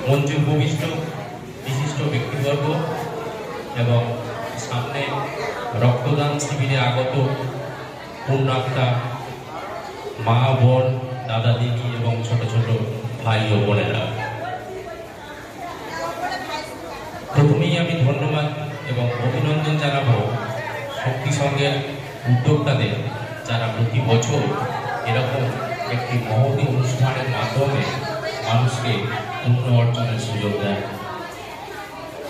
মঞ্চে উপবিষ্ট বিশিষ্ট ব্যক্তিবর্গ এবং সামনে রক্তদান শিবিরে আগত পূর্ণাত্মা মা বোন দাদা দিদি এবং ছোট ছোট ভাই ও বোনেরা, প্রথমেই আমি ধন্যবাদ এবং অভিনন্দন জানাবো শক্তি সংঘের উদ্যোক্তাদের, যারা প্রতি বছর এরকম একটি মহতী অনুষ্ঠানের মাধ্যমে মানুষকে পুণ্য অর্জনের সুযোগ দেয়।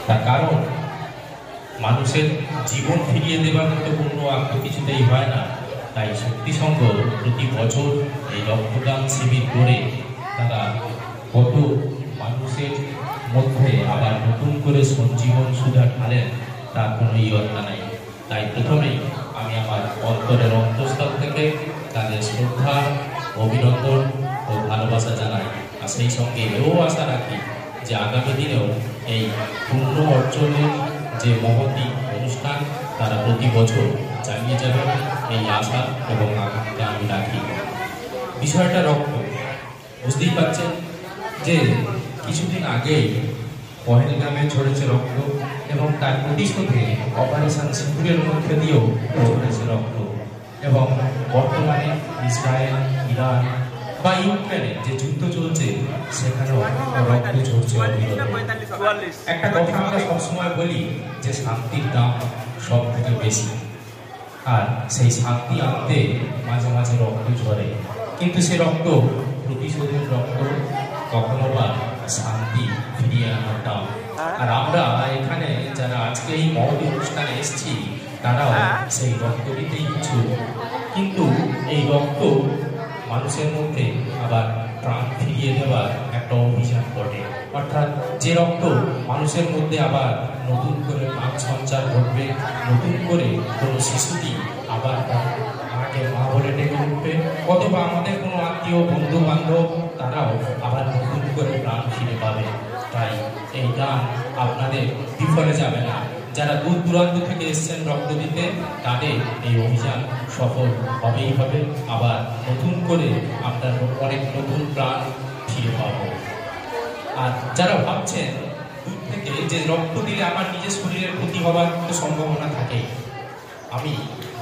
তার কারণ মানুষের জীবন ফিরিয়ে দেওয়ার মতো পুণ্য আর তো কিছুতেই হয় না। তাই শক্তি সংঘ প্রতি বছর এই রক্তদান শিবির করে তারা কত মানুষের মধ্যে আবার নতুন করে সঞ্জীবন সুধা ঢালেন তার কোনো ইয়ত্তা নাই। তাই প্রথমেই আমি আমার অন্তরের অন্তঃস্থল থেকে তাদের শ্রদ্ধা, অভিনন্দন ও ভালোবাসা জানাই। আর সেই সঙ্গে এও আশা রাখি যে আগামী দিনেও এই পুণ্য অর্জনের যে মহতী অনুষ্ঠান তারা প্রতি বছর চালিয়ে যাবেন, এই আশা এবং আকাঙ্ক্ষা আমি রাখি। বিষয়টা রক্ত, বুঝতেই পারছেন যে কিছুদিন আগেই পহেলগামে ঝরেছে রক্ত এবং তার প্রতিশোধে অপারেশন সিঁদুরের মধ্যে দিয়েও ঝরেছে রক্ত। এবং বর্তমানে ইসরায়েল, ইরান বা ইউক্রেনে যে যুদ্ধ চলছে সেখানেও রক্ত ঝরছে অবিরত। একটা কথা আমরা সবসময় বলি যে শান্তির দাম সব থেকে বেশি, আর সেই শান্তি আনতে মাঝে মাঝে রক্ত ঝরে, কিন্তু সে রক্ত প্রতিশোধের রক্ত, কখনো বা শান্তি ফিরিয়ে আনার দাম। আর আমরা এখানে যারা আজকে এই মহৎ অনুষ্ঠানে এসেছি তারাও সেই রক্ত দিতেই ইচ্ছুক, কিন্তু এই রক্ত মানুষের মধ্যে আবার প্রাণ ফিরিয়ে দেওয়ার একটা অভিযান ঘটে। অর্থাৎ যে রক্ত মানুষের মধ্যে আবার নতুন করে প্রাণ সঞ্চার ঘটবে, নতুন করে কোনো শিশুটি আবার আমাকে মা বলে ডেকে উঠবে, অথবা আমাদের কোনো আত্মীয় বন্ধু বান্ধব তারাও আবার নতুন করে প্রাণ ফিরে পাবে। তাই এই গান আপনাদের বিফলে যাবে না। যারা দূর দূরান্ত থেকে এসছেন রক্ত দিতে, তাদের এই অভিযান সফল হবেই হবে। আবার নতুন করে আপনার অনেক নতুন প্রাণ ফিরে পাবো। আর যারা ভাবছেন দূর থেকে যে রক্ত দিলে আমার নিজের শরীরের ক্ষতি হওয়ার কোনো সম্ভাবনা থাকে, আমি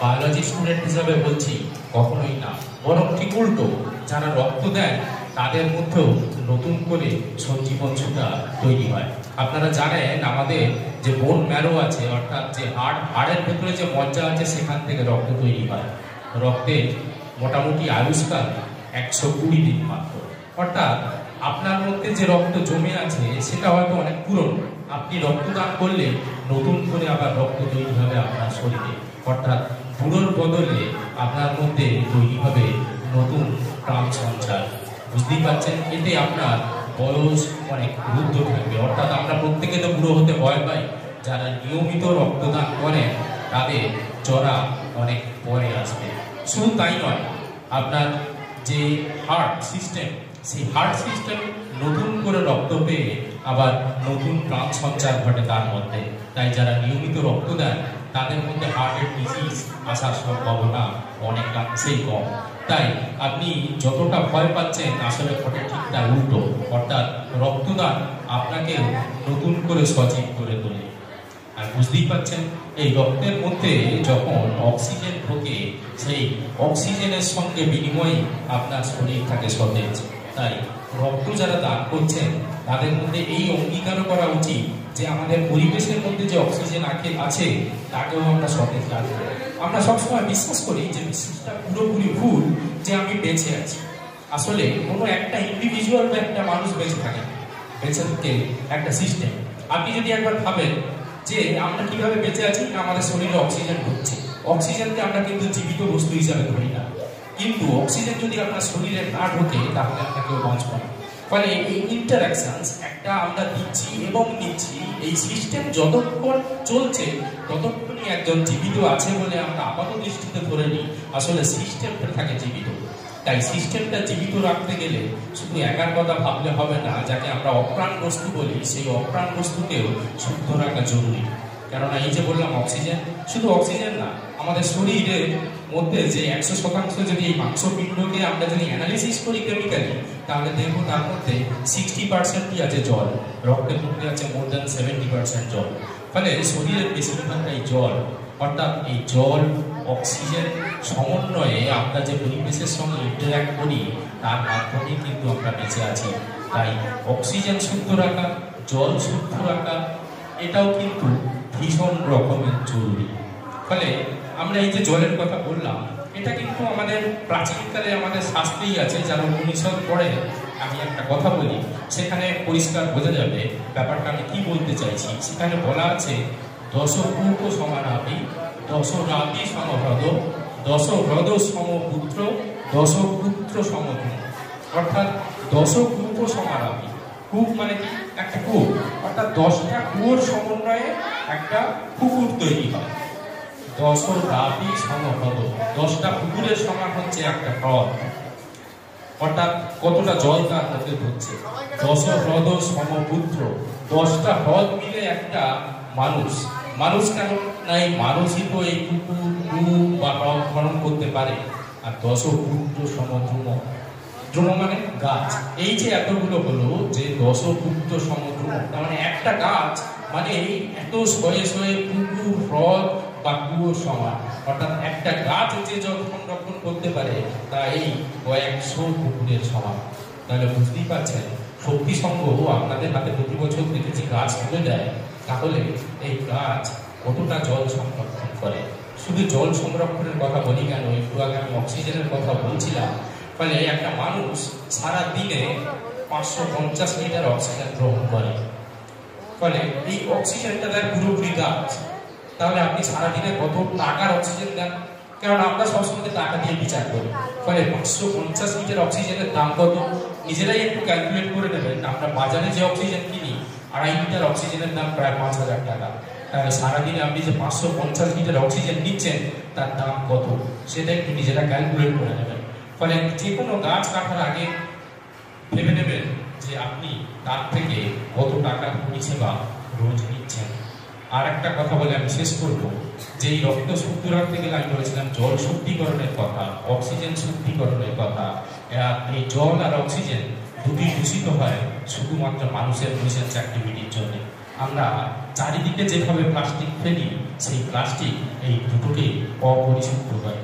বায়োলজি স্টুডেন্ট হিসাবে বলছি কখনোই না, বরং ঠিক উল্টো। যারা রক্ত দেন তাদের মধ্যেও নতুন করে সঞ্জীবন সুতা তৈরি হয়। আপনারা জানেন আমাদের যে বোন ম্যারো আছে, অর্থাৎ যে হাড়ের ভেতরে যে মজ্জা আছে সেখান থেকে রক্ত তৈরি হয়। রক্তের মোটামুটি আয়ুষ্কাল 120 দিন মাত্র। অর্থাৎ আপনার মধ্যে যে রক্ত জমে আছে সেটা হয়তো অনেক পুরনো। আপনি রক্তদান করলে নতুন করে আবার রক্ত তৈরি হবে আপনার শরীরে। অর্থাৎ বুড়োর বদলে আপনার মধ্যে তৈরি হবে নতুন প্রাণ সঞ্চার। বুঝতেই পারছেন, এতে আপনার বয়স অনেক রুদ্ধ থাকবে। অর্থাৎ আমরা প্রত্যেকে তো বুড়ো হতে ভয় পাই, যারা নিয়মিত রক্তদান করেন তাদের চড়া অনেক পরে আসবে। শুধু তাই নয়, আপনার যে হার্ট সিস্টেম, সেই হার্ট সিস্টেম নতুন করে রক্ত পেয়ে আবার নতুন প্রাণ সঞ্চার ঘটে তার মধ্যে। তাই যারা নিয়মিত রক্ত দেন তাদের মধ্যে হার্টের ডিজিজ আসার সম্ভাবনা অনেকাংশেই কম। তাই আপনি যতটা ভয় পাচ্ছেন আসলে ঘটে ঠিক তার উল্টো। অর্থাৎ রক্তদান আপনাকে নতুন করে সজীব করে তোলে। আর বুঝতেই পাচ্ছেন, এই রক্তের মধ্যে যখন অক্সিজেন ঢোকে সেই অক্সিজেনের সঙ্গে বিনিময়ে আপনার শরীর থাকে সতেজ। তাই রক্ত যারা দান করছেন তাদের মধ্যে এই অঙ্গীকারও করা উচিত যে আমাদের পরিবেশের মধ্যে যে অক্সিজেন আছে তাকেও আমরা সতেজ রাখবো। আমরা সবসময় বিশ্বাস করি যে বিশ্বাসটা পুরোপুরি ভুল যে আমি বেঁচে আছি। আসলে কোনো একটা ইন্ডিভিজুয়াল বা একটা মানুষ বেঁচে থাকে, বেঁচে থাকে একটা সিস্টেম। আপনি যদি একবার ভাবেন যে আমরা কিভাবে বেঁচে আছি, আমাদের শরীরে অক্সিজেন ঢুকছে, অক্সিজেনকে আমরা কিন্তু জীবিত বস্তু হিসাবে ধরি না, কিন্তু অক্সিজেন যদি আপনার শরীরে না ঢোকে তাহলে আপনাকে বাঁচবে না। ফলে এই ইন্টারাকশনস একটা আমরা দিচ্ছি এবং নিচ্ছি, এই সিস্টেম যতক্ষণ চলছে ততক্ষণই একজন জীবিত আছে বলে আমরা আপাত দৃষ্টিতে ধরে নিই, আসলে সিস্টেমটা থাকে জীবিত। তাই সিস্টেমটা জীবিত রাখতে গেলে শুধু একার কথা ভাবলে হবে না, যাকে আমরা অপ্রাণ বস্তু বলি সেই অপ্রাণ বস্তুকেও শুদ্ধ রাখা জরুরি। কেননা এই যে বললাম অক্সিজেন, শুধু অক্সিজেন না, আমাদের শরীরের মধ্যে যে 100% যদি এই মাংসপিণ্ডকে আমরা যদি অ্যানালিসিস করি কেমিক্যালি, তাহলে দেখবো তার মধ্যে 60% আছে জল, রক্তের মধ্যে আছে মোর দ্যান 70% জল। ফলে শরীরের বেশিরভাগটাই জল, অর্থাৎ এই জল অক্সিজেন সমন্বয়ে আমরা যে পরিবেশের সঙ্গে ইন্টারঅ্যাক্ট করি তার মাধ্যমে কিন্তু আমরা বেঁচে আছি। তাই অক্সিজেন শুদ্ধ রাখা, জল শুদ্ধ রাখা এটাও কিন্তু ভীষণ রকমের জরুরি। ফলে আমরা এই যে জলের কথা বললাম, এটা কিন্তু আমাদের প্রাচীনকালে আমাদের শাস্ত্রেই আছে। যারা উপনিষদ পড়ে, আমি একটা কথা বলি, সেখানে পরিষ্কার বোঝা যাবে ব্যাপারটা আমি কি বলতে চাইছি। সেখানে বলা আছে দশ পূর্ব সমানাপি, দশ রাপি সমহ্রদ, দশ হ্রদ সমপুত্র, দশ পুত্র সমধূম। অর্থাৎ দশ পূর্ব সমানাপি, কূপ মানে কি? একটা কূপ, অর্থাৎ 10টা কুয়োর সমন্বয়ে একটা পুকুর তৈরি হয়। দশ রাপি সমহ্রদ, 10টা পুকুরের সমান হচ্ছে একটা হ্রদ, অর্থাৎ কতটা জল তার মধ্যে হচ্ছে। দশ হ্রদ সমপুত্র, 10টা হ্রদ মিলে একটা মানুষ। মানুষ কেন না, এই মানুষই তো এই পুকুর, কূপ বা হ্রদ খনন করতে পারে। আর দশ পুত্র সমদ্রুম, দ্রুম মানে গাছ। এই যে এতগুলো হলো যে দশ পুত্র সমদ্রুম, তার মানে একটা গাছ মানে এই এত শয়ে শয়ে পুকুর, হ্রদ বা কুয়োর সমান। অর্থাৎ একটা গাছ যে জল সংরক্ষণ করতে পারে তা এই কয়েকশো পুকুরের সমান। তাহলে বুঝতেই পারছেন শক্তি সংঘ আপনাদের হাতে প্রতি বছর দেখেছি গাছ তুলে দেয়, তাহলে এই গাছ কতটা জল সংরক্ষণ করে। শুধু জল সংরক্ষণের কথা বলি কেন, একটু আগে আমি অক্সিজেনের কথা বলছিলাম। ফলে একটা মানুষ সারা দিনে 550 লিটার অক্সিজেন গ্রহণ করে। ফলে এই অক্সিজেনটা দেয় পুরোপুরি গাছ। তাহলে আপনি সারাদিনে কত টাকার অক্সিজেন দেন? কারণ আমরা সবসময় টাকা দিয়ে বিচার করি। ফলে 550 লিটার অক্সিজেনের দাম কত? নিজেরাই একটু ক্যালকুলেট করে নেবেন। আমরা বাজারে যে অক্সিজেন কিনি, 2.5 লিটার অক্সিজেনের দাম প্রায় 5,000 টাকা। তাহলে সারাদিনে আপনি যে 550 লিটার অক্সিজেন নিচ্ছেন তার দাম কত, সেটা একটু নিজেরা ক্যালকুলেট করে নেবেন। ফলে যে কোনো গাছ কাটার আগে ভেবে নেবেন যে আপনি তার থেকে কত টাকার পরিষেবা রোজ নিচ্ছেন। আর একটা কথা বলে আমি শেষ করব, যে এই রক্ত শুদ্ধ রাখতে গেলে আমি বলেছিলাম জল শুদ্ধিকরণের কথা, অক্সিজেন শুদ্ধিকরণের কথা। এই জল আর অক্সিজেন দুটি দূষিত হয় শুধুমাত্র মানুষের নিউসেন্স অ্যাক্টিভিটির জন্য। আমরা চারিদিকে যেভাবে প্লাস্টিক ফেলি, সেই প্লাস্টিক এই দুটোকেই অপরিশুদ্ধ হয়।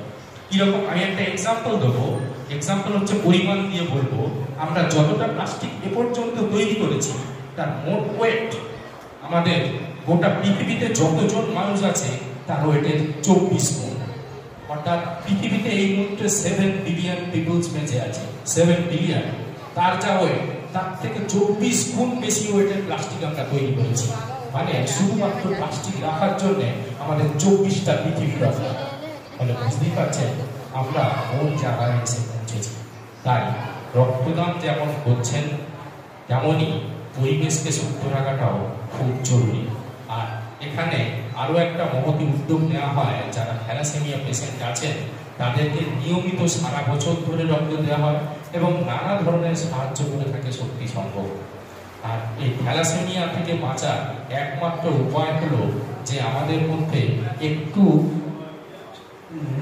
কিরকম, আমি একটা এক্সাম্পল দেবো। এক্সাম্পল হচ্ছে পরিমাণ দিয়ে বলবো, আমরা যতটা প্লাস্টিক এ পর্যন্ত তৈরি করেছি তার মোট ওয়েট আমাদের গোটা পৃথিবীতে যতজন মানুষ আছে তার ওয়েটের 24 গুণ। অর্থাৎ পৃথিবীতে এই মুহূর্তে 7 বিলিয়ন পিপলস বেঁচে আছে, 7 বিলিয়ন। তার যা ওয়েট তার থেকে 24 গুণ বেশি ওয়েটের প্লাস্টিক আমরা তৈরি করেছি। মানে শুধুমাত্র প্লাস্টিক রাখার জন্য আমাদের 24টা পৃথিবী দরকার। ফলে বুঝতেই পারছেন আমরা কোন জায়গায় এসে পৌঁছেছি। তাই রক্তদান যেমন করছেন, তেমনই পরিবেশকে শুদ্ধ রাখাটাও খুব জরুরি। আর এখানে আরো একটা মহতি উদ্যোগ নেওয়া হয়, যারা থ্যালাসেমিয়া পেশেন্ট আছেন তাদেরকে নিয়মিত সারা বছর ধরে রক্ত দেওয়া হয় এবং নানা ধরনের সাহায্য করে থাকে শক্তি সংঘ। আর এই থ্যালাসেমিয়া থেকে বাঁচার একমাত্র উপায় হলো যে আমাদের মধ্যে একটু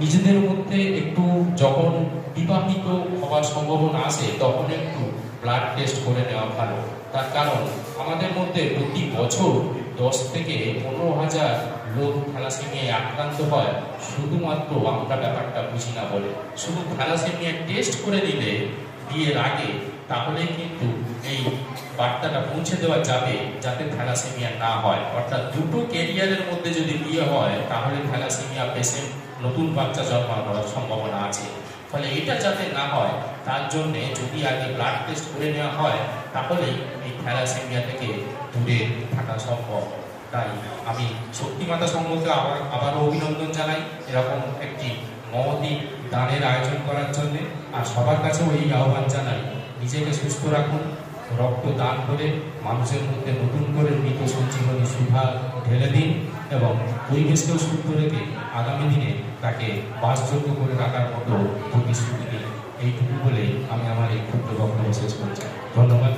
নিজেদের মধ্যে একটু যখন বিবাহিত হওয়ার সম্ভাবনা আসে তখন একটু ব্লাড টেস্ট করে নেওয়া ভালো। তার কারণ আমাদের মধ্যে প্রতি বছর 10 থেকে 15,000 লোক থ্যালাসেমিয়ায় আক্রান্ত হয়, শুধুমাত্র আমরা ব্যাপারটা বুঝি না বলে। শুধু থ্যালাসেমিয়া টেস্ট করে দিলে বিয়ের আগে, তাহলেই কিন্তু এই বার্তাটা পৌঁছে দেওয়া যাবে যাতে থ্যালাসেমিয়া না হয়। অর্থাৎ দুটো ক্যারিয়ারের মধ্যে যদি বিয়ে হয় তাহলে থ্যালাসেমিয়া পেশেন্ট নতুন বাচ্চা জন্মানোর সম্ভাবনা আছে। ফলে এটা যাতে না হয় তার জন্য যদি আগে ব্লাড টেস্ট করে নেওয়া হয় তাহলে এই থ্যালাসেমিয়া থেকে দূরে থাকা সম্ভব। তাই আমি শক্তিমাতা সংঘকে আবারও অভিনন্দন জানাই এরকম একটি মহতি দানের আয়োজন করার জন্য। আর সবার কাছেও এই আহ্বান জানাই, নিজেকে সুস্থ রাখুন, রক্ত দান করে মানুষের মধ্যে নতুন করে মৃত সঞ্জীবনী সুধা ঢেলে দিন এবং পরিবেশকেও সুস্থ রেখে আগামী দিনে তাকে বাসযোগ্য করে রাখার মতো প্রতিশ্রুতি দিন। এইটুকু বলে আমি আমার এই ক্ষুদ্র বক্তব্য শেষ করছি। ধন্যবাদ।